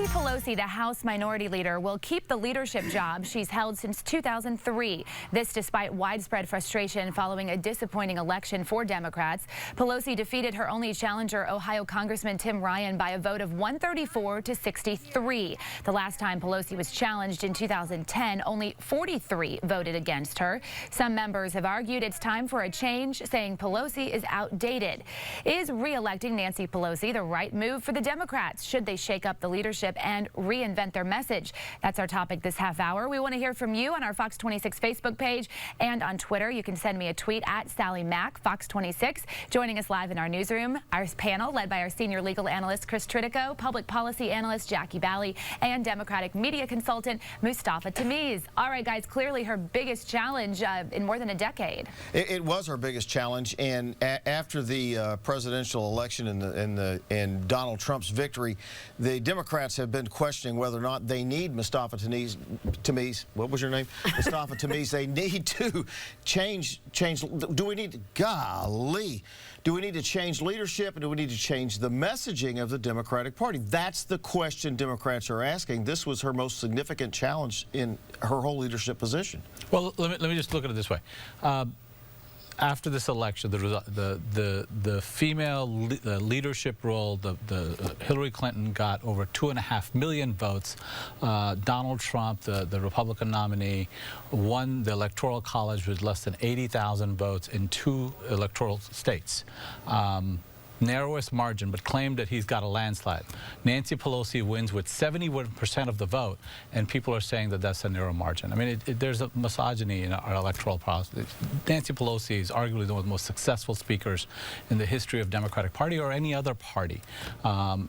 Nancy Pelosi, the House Minority Leader, will keep the leadership job she's held since 2003. This despite widespread frustration following a disappointing election for Democrats. Pelosi defeated her only challenger, Ohio Congressman Tim Ryan, by a vote of 134 to 63. The last time Pelosi was challenged in 2010, only 43 voted against her. Some members have argued it's time for a change, saying Pelosi is outdated. Is re-electing Nancy Pelosi the right move for the Democrats? Should they shake up the leadership and reinvent their message? That's our topic this half hour. We want to hear from you on our Fox 26 Facebook page and on Twitter. You can send me a tweet at Sally Mack, Fox 26. Joining us live in our newsroom, our panel led by our senior legal analyst Chris Tritico, public policy analyst Jackie Bally, and Democratic media consultant Mustafa Tamiz. All right, guys, clearly her biggest challenge in more than a decade. It was her biggest challenge, and after the presidential election and Donald Trump's victory, the Democrats have been questioning whether or not they need Mustafa Tamiz. What was your name? Mustafa Tamiz. They need to change. Do we need to, golly, do we need to change leadership, and do we need to change the messaging of the Democratic Party? That's the question Democrats are asking. This was her most significant challenge in her whole leadership position. Well, let me just look at it this way. After this election, the female leadership role, Hillary Clinton got over 2.5 million votes. Donald Trump, the Republican nominee, won the Electoral College with less than 80,000 votes in 2 electoral states. Narrowest margin, but claimed that he's got a landslide. Nancy Pelosi wins with 71% of the vote, and people are saying that that's a narrow margin. I mean, there's a misogyny in our electoral process. Nancy Pelosi is arguably one of the most successful speakers in the history of Democratic Party or any other party.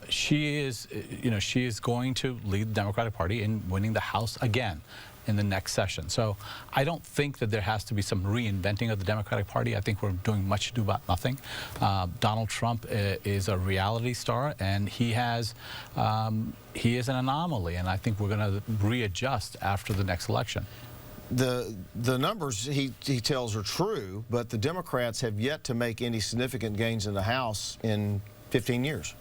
She is going to lead the Democratic Party in winning the House again in the next session. So I don't think that there has to be some reinventing of the Democratic Party. I think we're doing much ado about nothing. Donald Trump is a reality star, and he is an anomaly, and I think we're going to readjust after the next election. The numbers he tells are true, but the Democrats have yet to make any significant gains in the House in 15 years.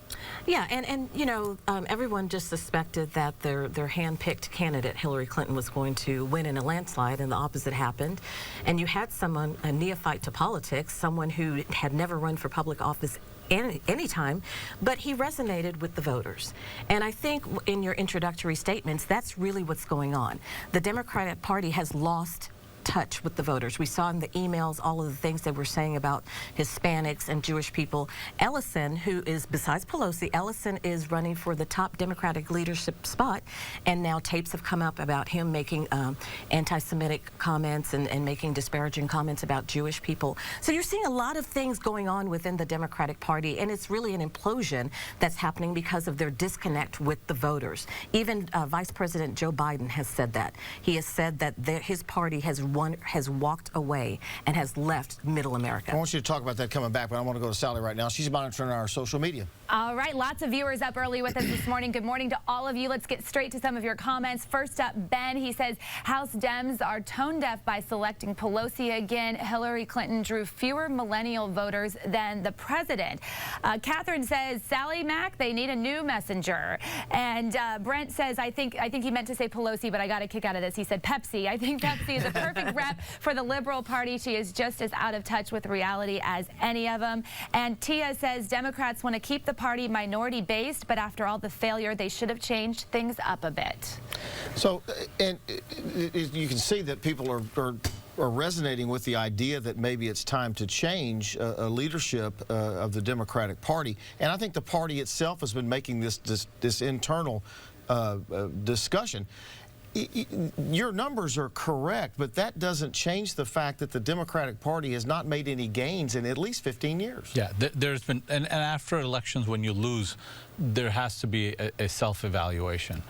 Yeah, and you know, everyone just suspected that their hand-picked candidate, Hillary Clinton, was going to win in a landslide, and the opposite happened. And you had someone, a neophyte to politics, someone who had never run for public office any time, but he resonated with the voters. And I think in your introductory statements, that's really what's going on. The Democratic Party has lost touch with the voters. We saw in the emails all of the things they were saying about Hispanics and Jewish people. Ellison, who is, besides Pelosi, Ellison is running for the top Democratic leadership spot, and now tapes have come up about him making anti-Semitic comments and making disparaging comments about Jewish people. So you're seeing a lot of things going on within the Democratic Party, and it's really an implosion that's happening because of their disconnect with the voters. Even Vice President Joe Biden has said that. He has said that his party has walked away and has left middle America. I want you to talk about that coming back, but I want to go to Sally right now. She's monitoring our social media. All right, lots of viewers up early with us this morning. Good morning to all of you. Let's get straight to some of your comments. First up, Ben, he says, House Dems are tone deaf by selecting Pelosi again. Hillary Clinton drew fewer millennial voters than the president. Catherine says, Sally Mack, they need a new messenger. And Brent says, I think he meant to say Pelosi, but I got a kick out of this. He said Pepsi. I think Pepsi is a perfect rep for the Liberal Party. She is just as out of touch with reality as any of them. And Tia says Democrats want to keep the party minority based, but after all the failure, they should have changed things up a bit. So, and you can see that people are resonating with the idea that maybe it's time to change a leadership of the Democratic Party. And I think the party itself has been making this internal discussion. Your numbers are correct, but that doesn't change the fact that the Democratic Party has not made any gains in at least 15 years. Yeah, there's been, and after elections, when you lose, there has to be a self-evaluation.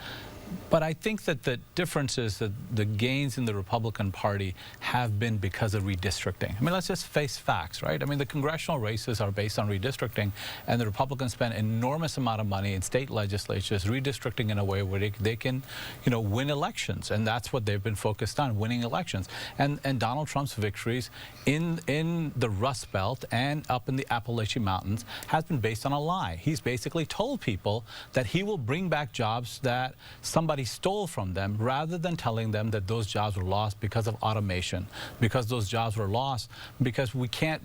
But I think that the difference is that the gains in the Republican Party have been because of redistricting. I mean, let's just face facts, right? I mean, the congressional races are based on redistricting, and the Republicans spend an enormous amount of money in state legislatures redistricting in a way where they can, you know, win elections, and that's what they've been focused on, winning elections. And Donald Trump's victories in the Rust Belt and up in the Appalachian Mountains has been based on a lie. He's basically told people that he will bring back jobs that somebody stole from them, rather than telling them that those jobs were lost because of automation, because those jobs were lost because we can't,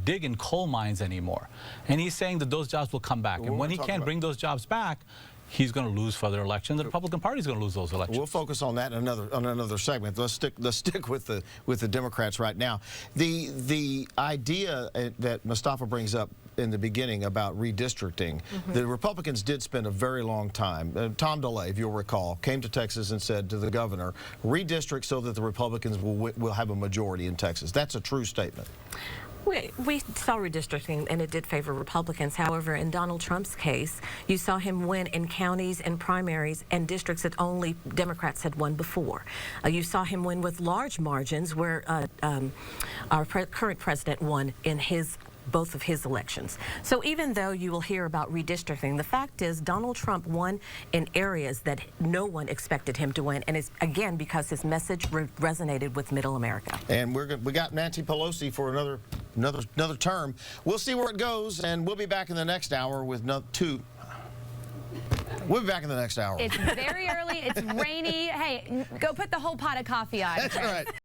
dig in coal mines anymore. And he's saying that those jobs will come back. And when he can't bring those jobs back, he's going to lose further elections. The Republican Party is going to lose those elections. We'll focus on that in another segment. Let's stick with the Democrats right now. The idea that Mustafa brings up in the beginning about redistricting, the Republicans did spend a very long time. Tom DeLay, if you'll recall, came to Texas and said to the governor, redistrict so that the Republicans will have a majority in Texas. That's a true statement. We saw redistricting, and it did favor Republicans. However, in Donald Trump's case, you saw him win in counties and primaries and districts that only Democrats had won before. You saw him win with large margins where our current president won in both of his elections. So even though you will hear about redistricting, the fact is Donald Trump won in areas that no one expected him to win, and it's again because his message resonated with middle America. And we got Nancy Pelosi for another term. We'll see where it goes, and we'll be back in the next hour with We'll be back in the next hour. It's very early. It's rainy. Hey, go put the whole pot of coffee on. That's right.